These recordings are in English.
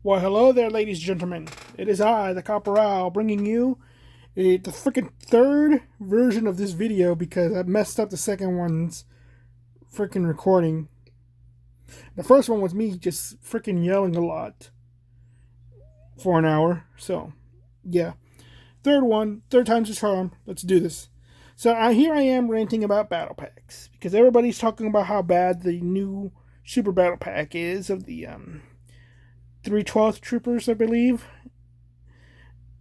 Well, hello there, ladies and gentlemen. It is I, the Corporal, bringing you the freaking third version of this video because I messed up the second one's freaking recording. The first one was me just freaking yelling a lot for an hour. So, yeah. Third time's a charm. Let's do this. So, here I am ranting about battle packs because everybody's talking about how bad the new Super Battle Pack is of the 3/12 troopers, I believe,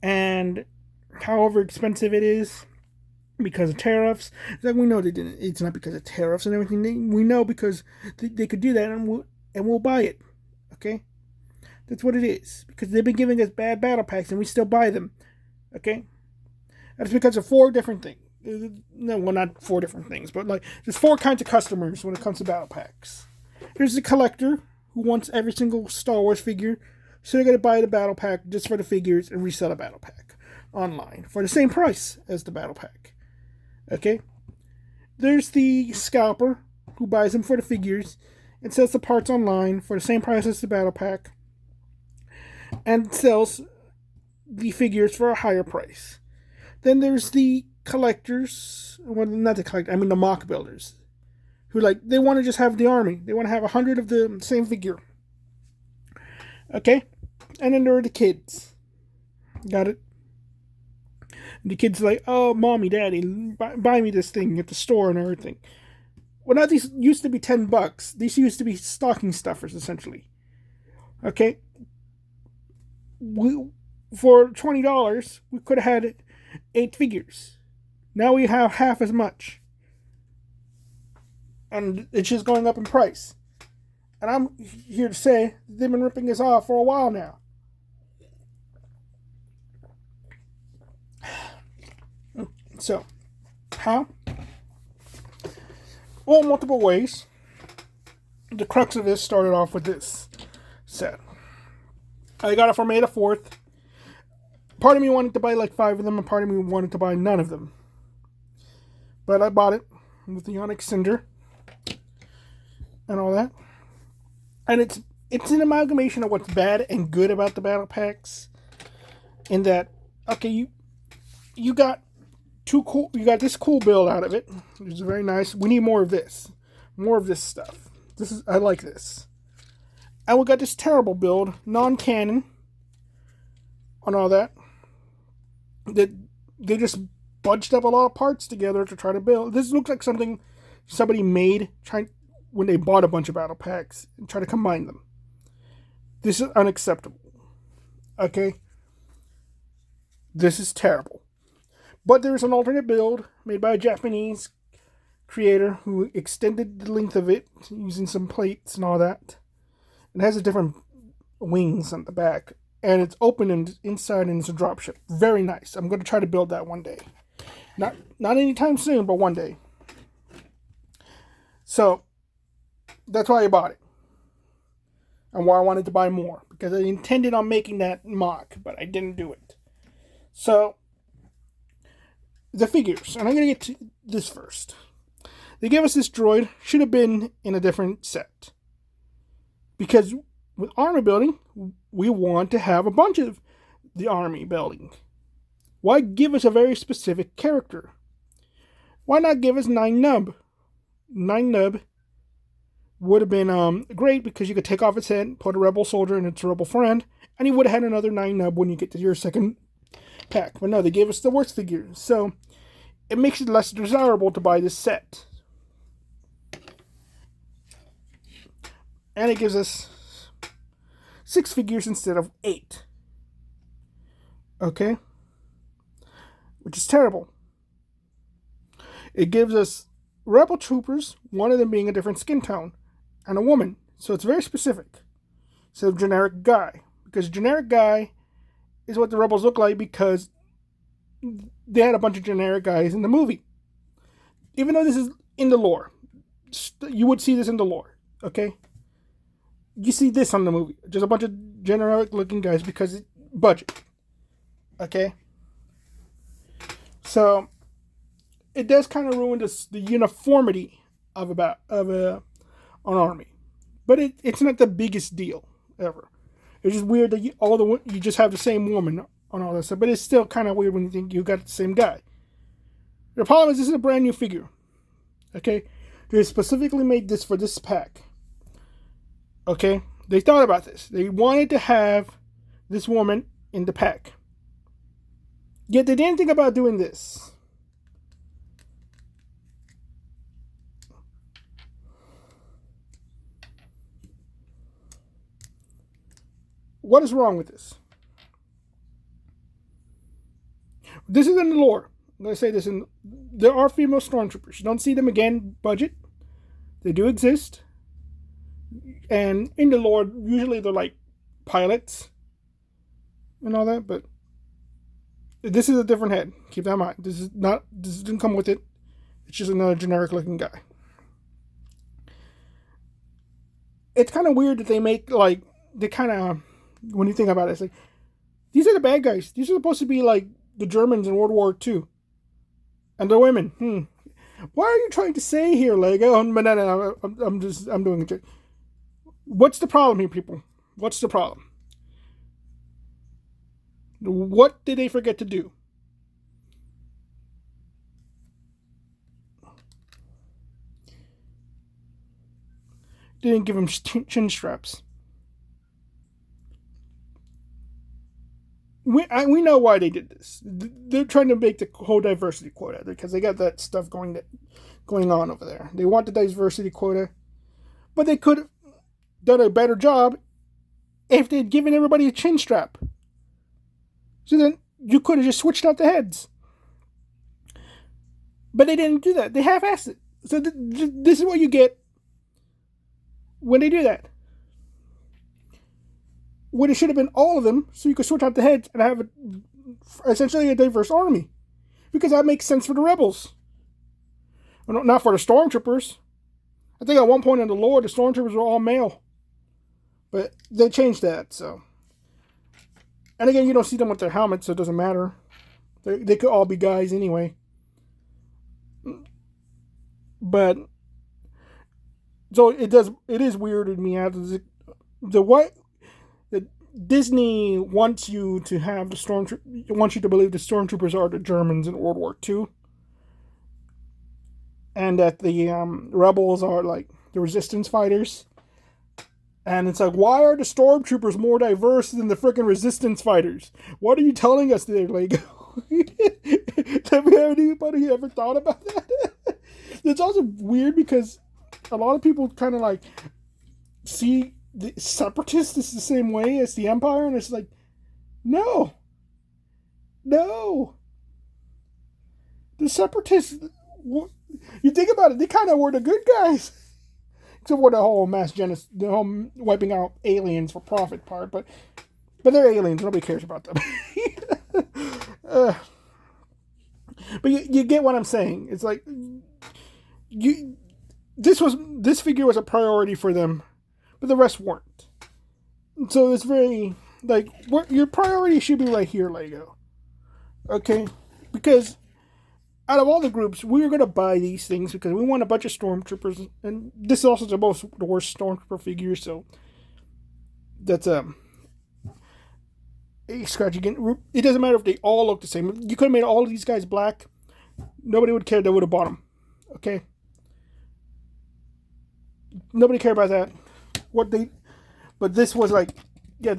and however expensive it is because of tariffs. Like, we know they didn't. It's not because of tariffs and everything. We know because they could do that, and we'll buy it. Okay, that's what it is, because they've been giving us bad battle packs and we still buy them. Okay, that's because of four different things. No, well, not four different things, but like there's four kinds of customers when it comes to battle packs. There's the collector who wants every single Star Wars figure, so they're going to buy the battle pack just for the figures and resell the battle pack online for the same price as the battle pack. Okay? There's the scalper who buys them for the figures and sells the parts online for the same price as the battle pack and sells the figures for a higher price. Then there's the collectors, well, not the collector, I mean the mock builders, who they want to just have the army. They want to have 100 of the same figure. Okay? And then there are the kids. Got it? And the kids are like, oh, mommy, daddy, buy me this thing at the store and everything. Well, now these used to be $10. These used to be stocking stuffers, essentially. Okay? For $20, we could have had 8 figures. Now we have half as much. And it's just going up in price. And I'm here to say they've been ripping us off for a while now. So, how? Well, multiple ways. The crux of this started off with this set. I got it for May the 4th. Part of me wanted to buy like 5 of them, and part of me wanted to buy none of them. But I bought it with the Onyx Cinder and all that. And it's an amalgamation of what's bad and good about the battle packs. In that, okay, you got this cool build out of it, which is very nice. We need more of this. More of this stuff. I like this. And we got this terrible build, non-canon, on all that. That they just bunched up a lot of parts together to try to build. This looks like something somebody made when they bought a bunch of battle packs and try to combine them. This is unacceptable. Okay? This is terrible. But there's an alternate build made by a Japanese creator who extended the length of it using some plates and all that. It has a different wings on the back. And it's open and inside, and it's a dropship. Very nice. I'm going to try to build that one day. Not anytime soon, but one day. So, that's why I bought it. And why I wanted to buy more. Because I intended on making that mock, but I didn't do it. So, the figures. And I'm going to get to this first. They gave us this droid. Should have been in a different set. Because with army building, we want to have a bunch of the army building. Why give us a very specific character? Why not give us 9 Nub? 9 Nub would have been great, because you could take off its head, put a rebel soldier and its rebel friend, and you would have had another 9 Nub when you get to your second pack. But no, they gave us the worst figures. So it makes it less desirable to buy this set. And it gives us 6 figures instead of 8. Okay? Which is terrible. It gives us rebel troopers, one of them being a different skin tone, and a woman. So it's very specific. So generic guy. Because generic guy is what the rebels look like, because they had a bunch of generic guys in the movie. Even though this is in the lore. You would see this in the lore. Okay? You see this on the movie. Just a bunch of generic looking guys because it's budget. Okay? So, it does kind of ruin the uniformity of an army. But it's not the biggest deal ever. It's just weird that you just have the same woman on all this stuff, but it's still kind of weird when you think you got the same guy. The problem is this is a brand new figure. Okay, they specifically made this for this pack. Okay, they thought about this. They wanted to have this woman in the pack. Yet they didn't think about doing this. What is wrong with this? This is in the lore. I'm going to say this. There are female stormtroopers. You don't see them again, budget. They do exist. And in the lore, usually they're like pilots and all that, but this is a different head. Keep that in mind. This didn't come with it. It's just another generic looking guy. It's kind of weird that they make, like, they kind of, when you think about it, it's like, these are the bad guys. These are supposed to be like the Germans in World War II. And they're women. What are you trying to say here, Lego? No, I'm doing it. What's the problem here, people? What's the problem? What did they forget to do? Didn't give them chin straps. We know why they did this. They're trying to make the whole diversity quota because they got that stuff going on over there. They want the diversity quota, but they could have done a better job if they'd given everybody a chin strap. So then you could have just switched out the heads. But they didn't do that. They half-assed it. So this is what you get when they do that. When it should have been all of them, so you could switch out the heads and have essentially a diverse army. Because that makes sense for the rebels. Not for the stormtroopers. I think at one point in the lore, the stormtroopers were all male. But they changed that, so. And again, you don't see them with their helmets, so it doesn't matter. They could all be guys anyway. But so it is weirded me out. Disney wants you to have wants you to believe the stormtroopers are the Germans in World War II. And that the rebels are like the resistance fighters. And it's like, why are the stormtroopers more diverse than the freaking resistance fighters? What are you telling us there, Lego? Have anybody ever thought about that? It's also weird because a lot of people kind of like see the separatists is the same way as the Empire, and it's like, no. The separatists, you think about it, they kind of were the good guys. Except for the whole the whole wiping out aliens for profit part, but they're aliens. Nobody cares about them. But you get what I'm saying. It's like this figure was a priority for them, but the rest weren't. So it's very like your priority should be right here, Lego. Okay, because out of all the groups, we were going to buy these things because we want a bunch of stormtroopers, and this is also the worst stormtrooper figure, so that's a scratch again. It doesn't matter if they all look the same. You could have made all of these guys black. Nobody would care. They would have bought them. Okay? Nobody cared about that. But this was like, yeah,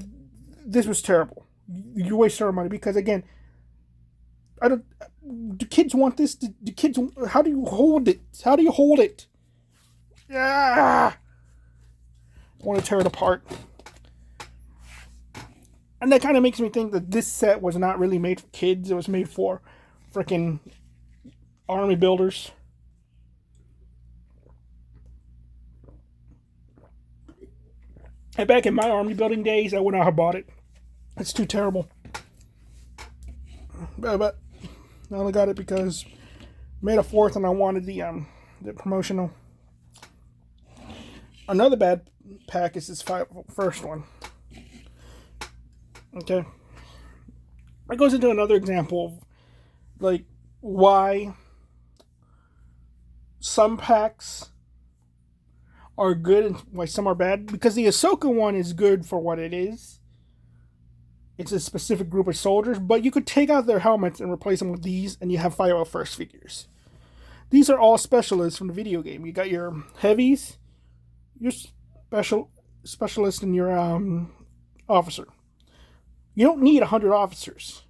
this was terrible. You waste our money because, again, do kids want this? Do kids? How do you hold it? How do you hold it? Ah! I want to tear it apart. And that kind of makes me think that this set was not really made for kids. It was made for freaking army builders. And back in my army building days, I would not have bought it. It's too terrible. But I only got it because I made a 4th and I wanted the promotional. Another bad pack is this first one. Okay. That goes into another example of like why some packs are good and why some are bad. Because the Ahsoka one is good for what it is. It's a specific group of soldiers, but you could take out their helmets and replace them with these, and you have 501st figures. These are all specialists from the video game. You got your heavies, your specialist, and your officer. You don't need 100 officers.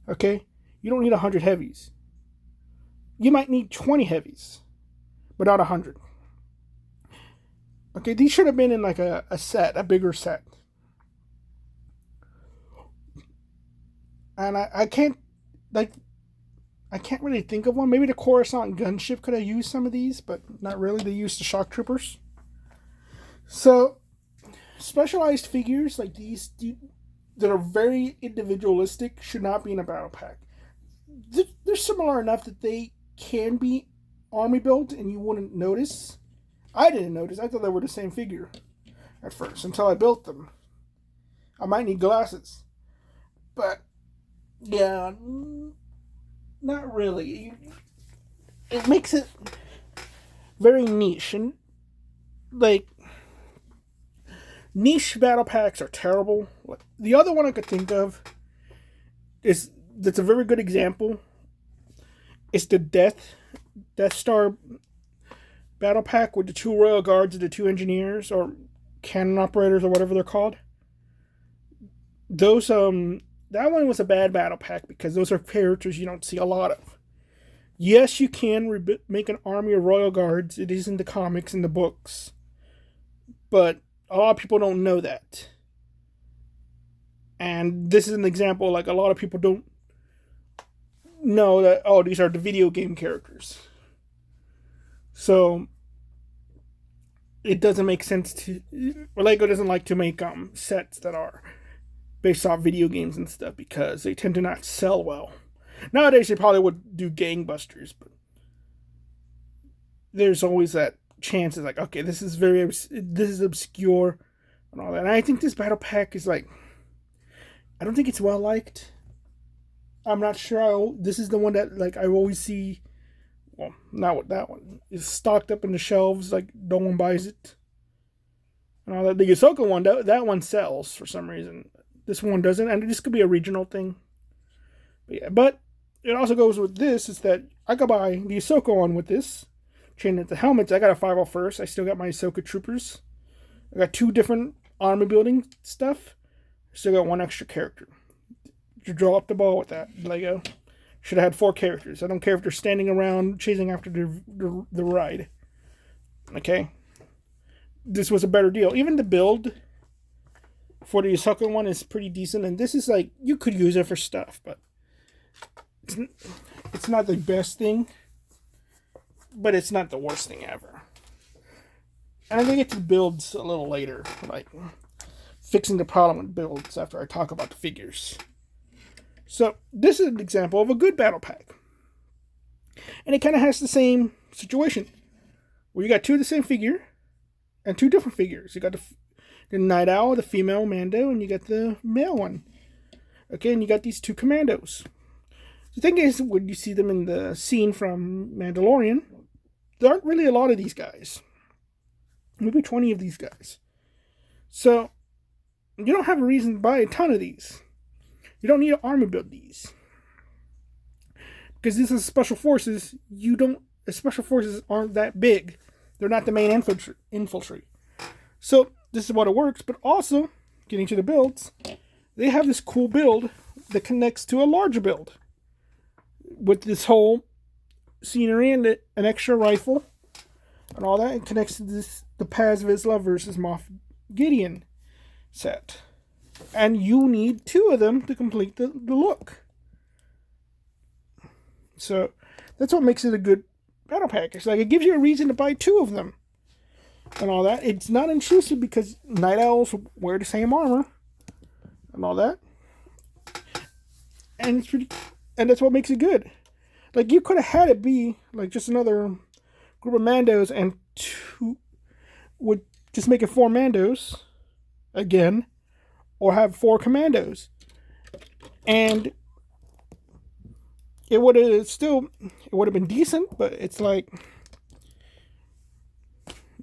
Okay? You don't need 100 heavies. You might need 20 heavies, but not 100. Okay, these should have been in like a set, a bigger set. And I can't really think of one. Maybe the Coruscant gunship could have used some of these, but not really. They used the shock troopers. So, specialized figures like these that are very individualistic should not be in a battle pack. They're similar enough that they can be army built and you wouldn't notice. I didn't notice. I thought they were the same figure at first until I built them. I might need glasses. But, yeah, not really. It makes it very niche. And, like, niche battle packs are terrible. The other one I could think of that's a very good example. It's the Death Star battle pack with the 2 Royal Guards and the 2 engineers or cannon operators or whatever they're called. Those that one was a bad battle pack because those are characters you don't see a lot of. Yes, you can make an army of Royal Guards. It is in the comics and the books, but a lot of people don't know that. And this is an example, like a lot of people don't know that, oh, these are the video game characters. So, it doesn't make sense to... Lego doesn't like to make sets that are based off video games and stuff because they tend to not sell well. Nowadays, they probably would do gangbusters, but there's always that chance. It's like, okay, this is obscure and all that. And I think this battle pack is like... I don't think it's well liked. I'm not sure. This is the one that like I always see. Well, not with that one. It's stocked up in the shelves. Like no one buys it. And all that. The Ahsoka one, that one sells for some reason. This one doesn't, and this could be a regional thing. But it also goes with this. Is that I could buy the Ahsoka one with this. Chain it to helmets. I got a 501st. I still got my Ahsoka troopers. I got 2 different army building stuff. Still got 1 extra character. You draw up the ball with that. Lego should have had 4 characters. I don't care if they're standing around chasing after the ride. Okay? This was a better deal. Even the build for the Ahsoka one is pretty decent. And this is like, you could use it for stuff, but it's not the best thing. But it's not the worst thing ever. And I'm going to get to the builds a little later. Like... fixing the problem with builds after I talk about the figures. So, this is an example of a good battle pack. And it kind of has the same situation. Where you got 2 of the same figure, and 2 different figures. You got the Night Owl, the female Mando, and you got the male one. Okay, and you got these 2 commandos. The thing is, when you see them in the scene from Mandalorian, there aren't really a lot of these guys. Maybe 20 of these guys. So, you don't have a reason to buy a ton of these. You don't need to army build these. Because this is special forces, the special forces aren't that big. They're not the main infantry. So, this is what it works. But also, getting to the builds, they have this cool build that connects to a larger build. With this whole scenery and an extra rifle and all that. It connects to the Paz Vizsla versus Moff Gideon set. And you need 2 of them to complete the look. So, that's what makes it a good battle pack. It's like, it gives you a reason to buy 2 of them. And all that. It's not intrusive because Night Owls wear the same armor. And all that. And and that's what makes it good. Like, you could have had it be, like, just another group of Mandos and 2... would just make it 4 Mandos... again, or have 4 commandos. And it would have been decent, but it's like,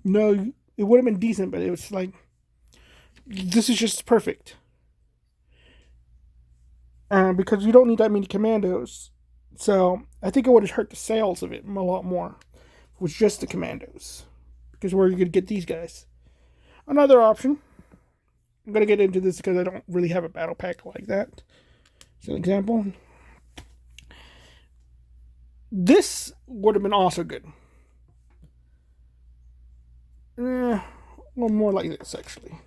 no, it would have been decent, but it was like, this is just perfect. because you don't need that many commandos. So I think it would have hurt the sales of it a lot more if it was just the commandos. Because where are you going to get these guys? Another option. I'm going to get into this because I don't really have a battle pack like that. As an example. This would have been also good. Well, more like this, actually.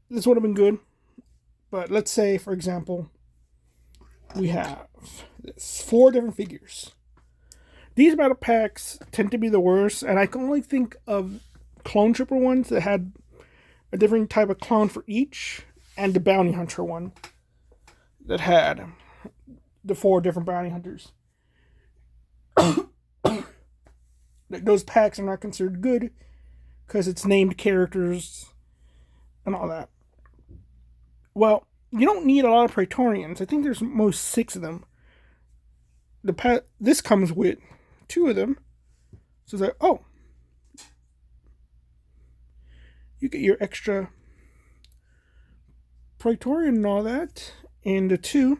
This would have been good. But let's say, for example, we have this 4 different figures. These battle packs tend to be the worst, and I can only think of clone trooper ones that had a different type of clone for each, and the bounty hunter one that had the 4 different bounty hunters. Those packs are not considered good because it's named characters and all that. Well, you don't need a lot of Praetorians. I think there's most 6 of them. This comes with 2 of them. So it's like, oh, you get your extra Praetorian and all that, and the 2.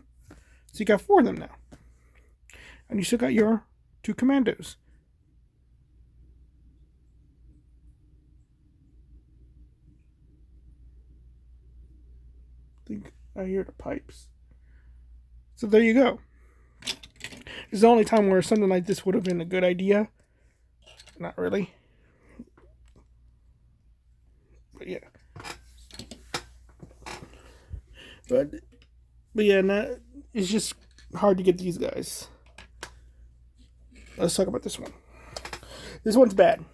So you got 4 of them now. And you still got your 2 commandos. I think I hear the pipes. So there you go. This is the only time where something like this would have been a good idea. Not really. But yeah. But yeah, it's just hard to get these guys. Let's talk about this one. This one's bad.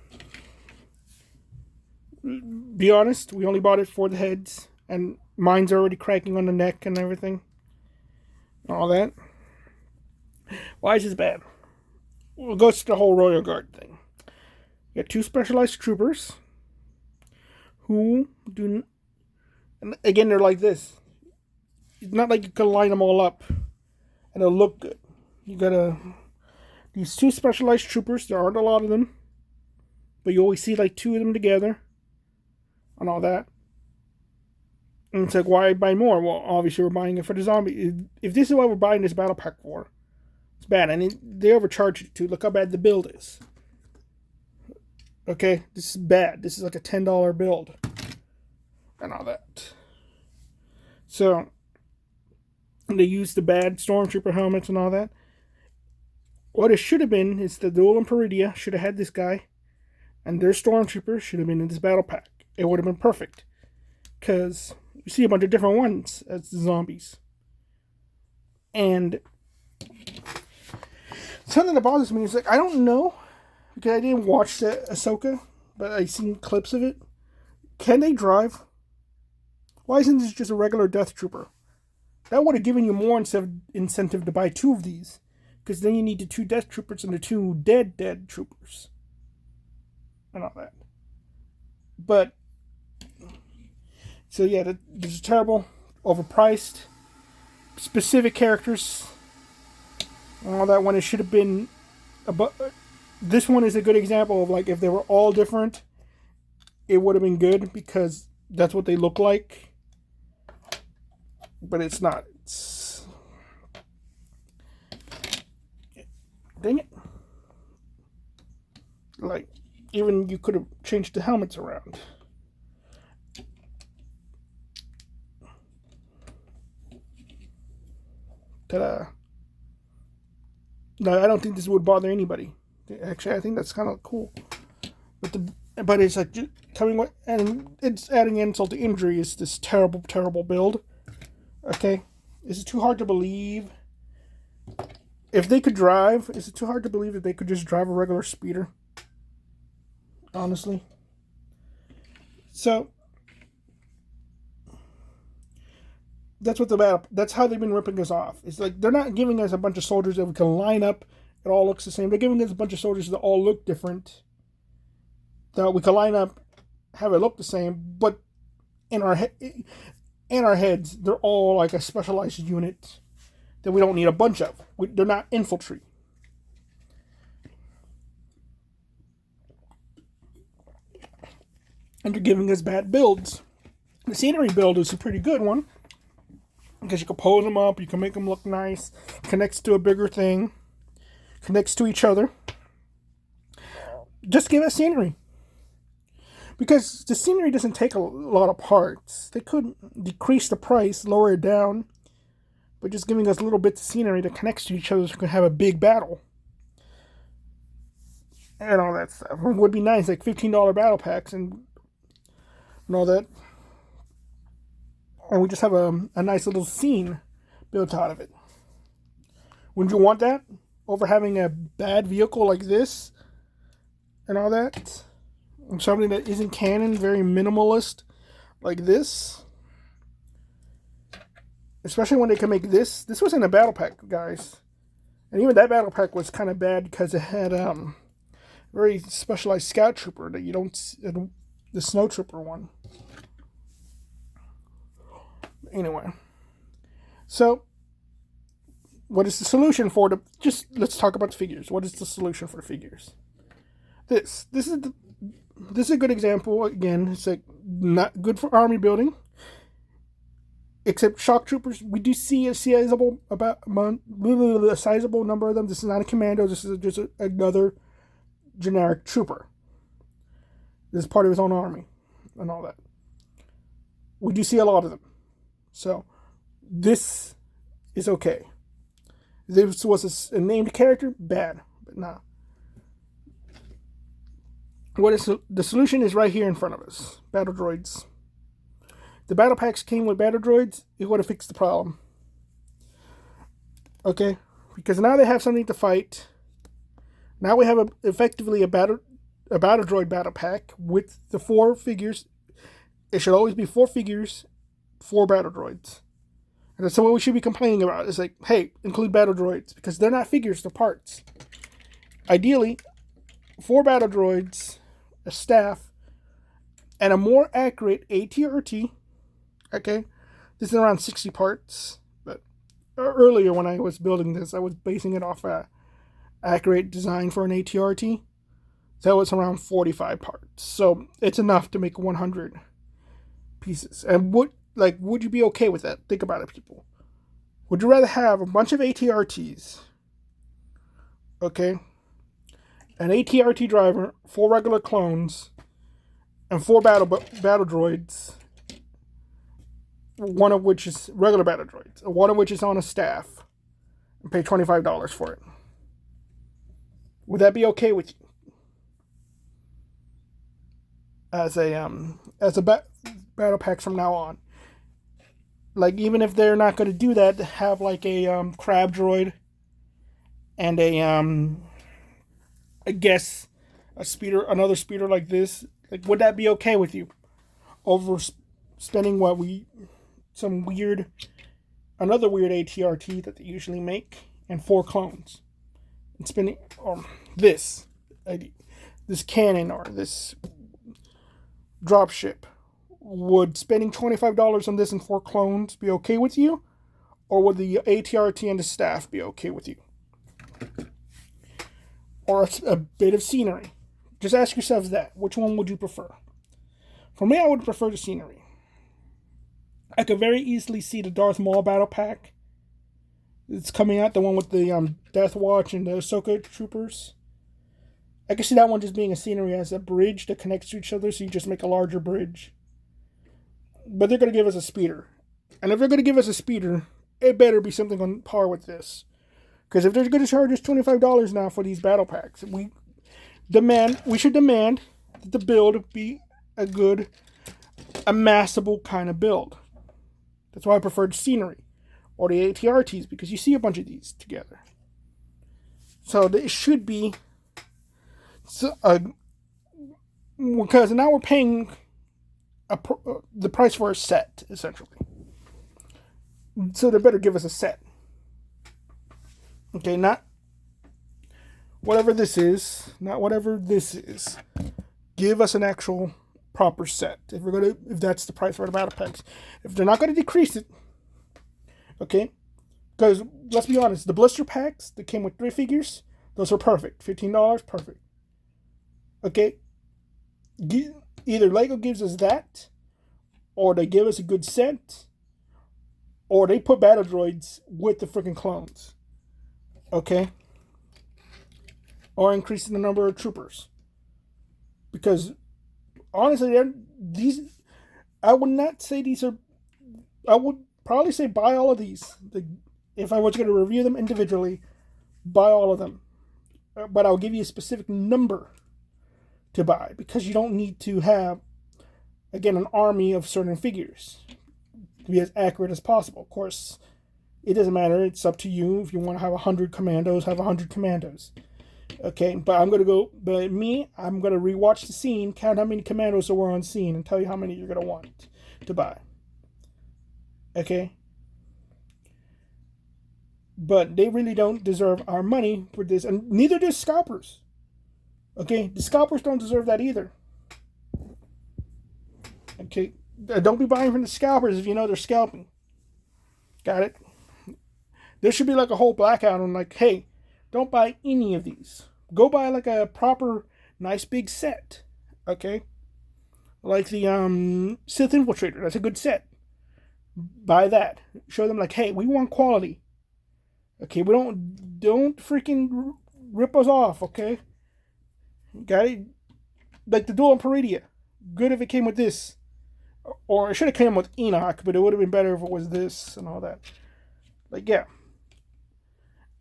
Be honest, we only bought it for the heads. And mine's already cracking on the neck and everything. All that. Why is this bad? Well, it goes to the whole Royal Guard thing. You got 2 specialized troopers who do. And again, they're like this. It's not like you can line them all up and it'll look good. You gotta. These 2 specialized troopers, there aren't a lot of them. But you always see like 2 of them together. And all that. And it's like, why buy more? Well, obviously we're buying it for the zombie. If this is what we're buying this battle pack for, it's bad. And they overcharged it too. Look how bad the build is. Okay? This is bad. This is like a $10 build. And all that. So, they used the bad stormtrooper helmets and all that. What it should have been is the Duel Imperidia should have had this guy. And their stormtroopers should have been in this battle pack. It would have been perfect. Because you see a bunch of different ones as the zombies. And something that bothers me is like, I don't know, because I didn't watch the Ahsoka, but I seen clips of it. Can they drive? Why isn't this just a regular Death Trooper? That would have given you more incentive to buy 2 of these. Because then you need the 2 Death Troopers and the 2 dead Troopers. And all that. But so yeah, this is terrible, overpriced, specific characters, and all that. When it should have been, this one is a good example of like if they were all different, it would have been good because that's what they look like. But it's not. It's dang it! Like even you could have changed the helmets around. Ta-da. No, I don't think this would bother anybody. Actually, I think that's kind of cool. But it's like coming with, and it's adding insult to injury is this terrible, terrible build. Okay, is it too hard to believe? If they could drive, is it too hard to believe that they could just drive a regular speeder? Honestly. So that's how they've been ripping us off. It's like they're not giving us a bunch of soldiers that we can line up. It all looks the same. They're giving us a bunch of soldiers that all look different. That we can line up, have it look the same, but in our heads, they're all like a specialized unit that we don't need a bunch of. They're not infantry. And you're giving us bad builds. The scenery build is a pretty good one. because you can pose them up, you can make them look nice, connects to a bigger thing, connects to each other. Just give it scenery. Because the scenery doesn't take a lot of parts. They could decrease the price, lower it down, but just giving us little bits of scenery that connects to each other so we can have a big battle. And all that stuff. It would be nice, like $15 battle packs and all that. And we just have a nice little scene built out of it. Wouldn't you want that? Over having a bad vehicle like this and all that? Something that isn't canon, very minimalist like this. Especially when they can make this. This wasn't a battle pack, guys. And even that battle pack was kind of bad because it had very specialized scout trooper that you don't see, the snow trooper one. Anyway. So, what is the solution for the... Just, let's talk about the figures. What is the solution for the figures? This is a good example. Again, it's like not good for army building. Except shock troopers, we do see a sizable number of them. This is not a commando. This is just another generic trooper. This is part of his own army and all that. We do see a lot of them. So this is okay. If this was a named character, bad, but nah. What is the solution is right here in front of us. Battle droids. The battle packs came with battle droids, it would have fixed the problem. Okay? Because now they have something to fight. Now we have effectively a battle droid battle pack with the 4 figures. It should always be 4 figures, 4 battle droids. And that's what we should be complaining about. It's like, hey, include battle droids. Because they're not figures, they're parts. Ideally, 4 battle droids, a staff, and a more accurate ATRT. Okay, this is around 60 parts, but earlier when I was building this, I was basing it off a accurate design for an ATRT. So it's around 45 parts. So it's enough to make 100 pieces. And would you be okay with that? Think about it, people. Would you rather have a bunch of ATRTs? Okay, an ATRT driver, 4 regular clones, and 4 battle droids. One of which is regular battle droids, one of which is on a staff, and pay $25 for it. Would that be okay with you? As a battle packs from now on, like even if they're not going to do that, have like a crab droid and I guess another speeder like this. Like, would that be okay with you? Over spending another weird ATRT that they usually make, and 4 clones, and spending this cannon or this dropship. Would spending $25 on this and 4 clones be okay with you, or would the ATRT and the staff be okay with you, or a bit of scenery? Just ask yourselves that. Which one would you prefer? For me, I would prefer the scenery. I could very easily see the Darth Maul battle pack. It's coming out, the one with the Death Watch and the Ahsoka troopers. I can see that one just being a scenery as a bridge that connects to each other, so you just make a larger bridge. But they're going to give us a speeder. And if they're going to give us a speeder, it better be something on par with this. Because if they're going to charge us $25 now for these battle packs, we should demand that the build be a good, amassable kind of build. That's why I preferred scenery or the ATRTs, because you see a bunch of these together. So it should be, because now we're paying the price for a set, essentially. So they better give us a set. Okay, not whatever this is. Give us an actual proper set. If that's the price for the battle packs. If they're not gonna decrease it, okay? Because let's be honest, the blister packs that came with 3 figures, those are perfect. $15, perfect. Okay? Either Lego gives us that, or they give us a good set, Or they put battle droids with the freaking clones. Okay? Or increasing the number of troopers. Because honestly, I would not say these are. I would probably say buy all of these. If I was going to review them individually, buy all of them. But I'll give you a specific number to buy because you don't need to have, again, an army of certain figures to be as accurate as possible. Of course, it doesn't matter. It's up to you. If you want to have 100 commandos, have 100 commandos. Okay, but I'm going to rewatch the scene, count how many commandos there were on scene, and tell you how many you're going to want to buy. Okay? But they really don't deserve our money for this, and neither do scalpers. Okay? The scalpers don't deserve that either. Okay? Don't be buying from the scalpers if you know they're scalping. Got it? There should be like a whole blackout on like, hey, don't buy any of these. Go buy like a proper, nice big set. Okay? Like the Sith Infiltrator. That's a good set. Buy that. Show them like, hey, we want quality. Okay, we don't freaking rip us off, okay? Got it? Like the Duel on Paradia. Good if it came with this. Or it should have came with Enoch, but it would have been better if it was this and all that. Like, yeah.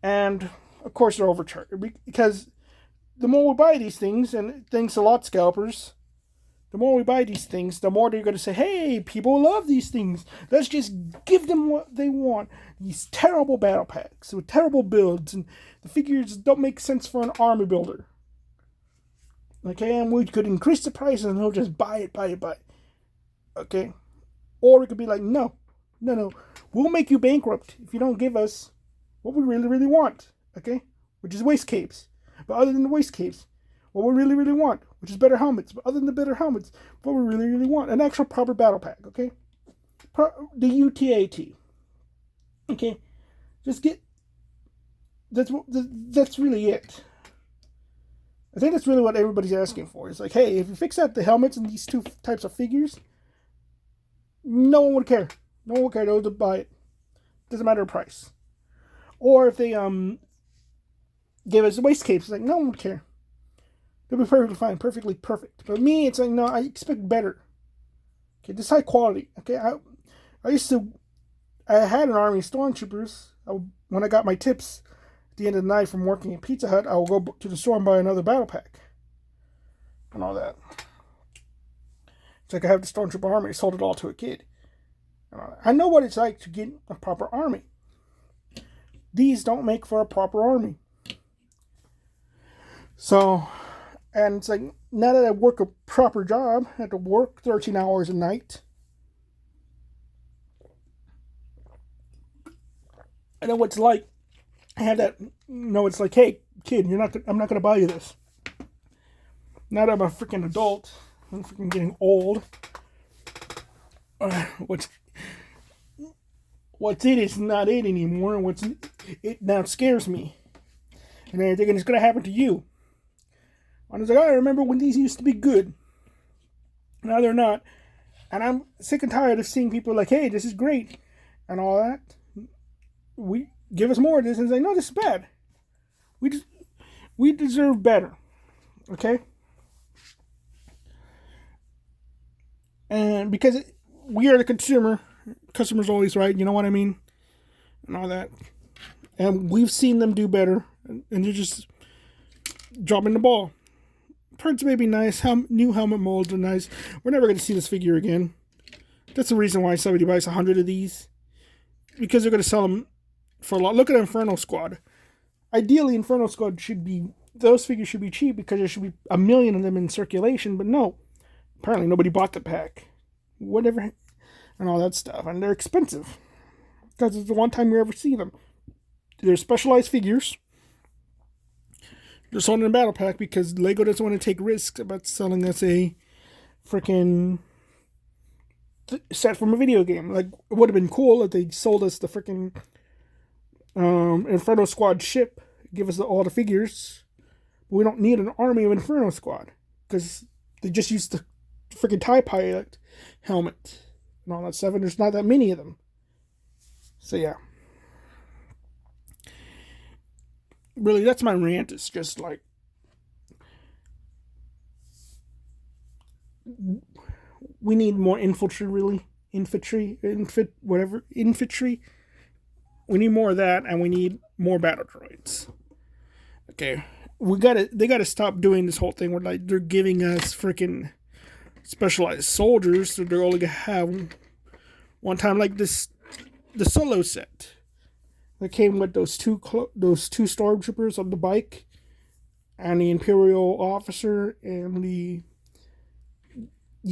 And, of course, they're overcharged. Because the more we buy these things, and thanks a lot, scalpers, the more we buy these things, the more they're going to say, hey, people love these things. Let's just give them what they want. These terrible battle packs with terrible builds, and the figures don't make sense for an army builder. Okay, and we could increase the price and they'll just buy it. Okay? Or it could be like, no. We'll make you bankrupt if you don't give us what we really, really want. Okay? Which is waist capes. But other than the waist capes, what we really, really want, which is better helmets. But other than the better helmets, what we really, really want, an actual proper battle pack, okay? The UTAT. Okay? Just get... That's really it. I think that's really what everybody's asking for. It's like, hey, if you fix out the helmets and these two types of figures, no one would care. No one would care. They would buy it. Doesn't matter the price. Or if they give us waist capes, it's like, no one would care. They'll be perfectly fine, perfectly perfect. But me, it's like, no, I expect better. Okay, this high quality. Okay, I had an army of stormtroopers. When I got my tips at the end of the night from working at Pizza Hut, I will go to the store and buy another battle pack. And all that. It's like I have the stormtrooper army. I sold it all to a kid. I know what it's like to get a proper army. These don't make for a proper army. So, and it's like, now that I work a proper job, I have to work 13 hours a night. I know what it's like. I have that, it's like, hey, kid, I'm not going to buy you this. Now that I'm a freaking adult, I'm freaking getting old. What's it is not it anymore. It now scares me. And they're thinking it's going to happen to you. And I was like, I remember when these used to be good. Now they're not. And I'm sick and tired of seeing people like, hey, this is great. And all that. We give us more of this. And say, no, this is bad. We deserve better. Okay? And because we are the consumer. Customer's always right. You know what I mean? And all that. And we've seen them do better. And they're just dropping the ball. Prints may be nice. New helmet molds are nice. We're never going to see this figure again. That's the reason why somebody buys 100 of these. Because they're going to sell them for a lot. Look at Inferno Squad. Ideally, Inferno Squad those figures should be cheap because there should be 1 million of them in circulation. But no. Apparently nobody bought the pack. Whatever. And all that stuff. And they're expensive. Because it's the one time you ever see them. They're specialized figures. They're sold in a battle pack because Lego doesn't want to take risks about selling us a freaking set from a video game. Like, it would have been cool if they sold us the freaking Inferno Squad ship, give us all the figures. But we don't need an army of Inferno Squad because they just used the freaking TIE Pilot helmet and all that stuff, and there's not that many of them. So yeah. Really, that's my rant. It's just like, we need more infantry, really. Infantry. We need more of that, and we need more battle droids. Okay. They gotta stop doing this whole thing where like they're giving us freaking specialized soldiers, so they're only gonna have one time, like this, the solo set that came with those two stormtroopers on the bike, and the Imperial officer and the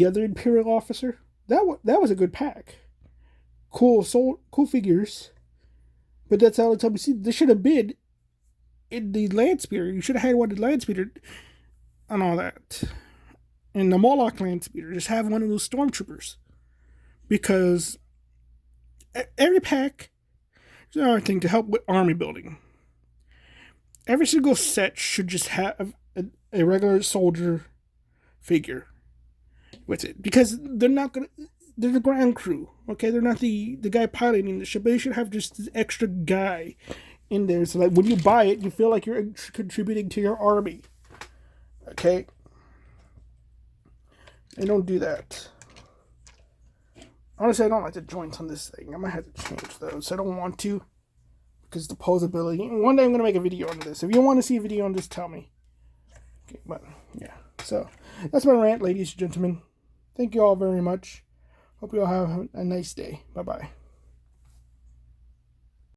other Imperial officer. That was a good pack. Cool figures. But that's all the time you see. They should have been in the land speeder. You should have had one in the land speeder and all that. In the Moloch land speeder, just have one of those stormtroopers. Because every pack is another thing to help with army building. Every single set should just have a regular soldier figure with it. Because they're the ground crew, okay? They're not the guy piloting the ship. They should have just this extra guy in there, so that when you buy it, you feel like you're contributing to your army, okay? They don't do that. Honestly, I don't like the joints on this thing. I might have to change those. I don't want to, because the posability. One day I'm going to make a video on this. If you want to see a video on this, tell me. Okay, but, yeah. So, that's my rant, ladies and gentlemen. Thank you all very much. Hope you all have a nice day. Bye-bye.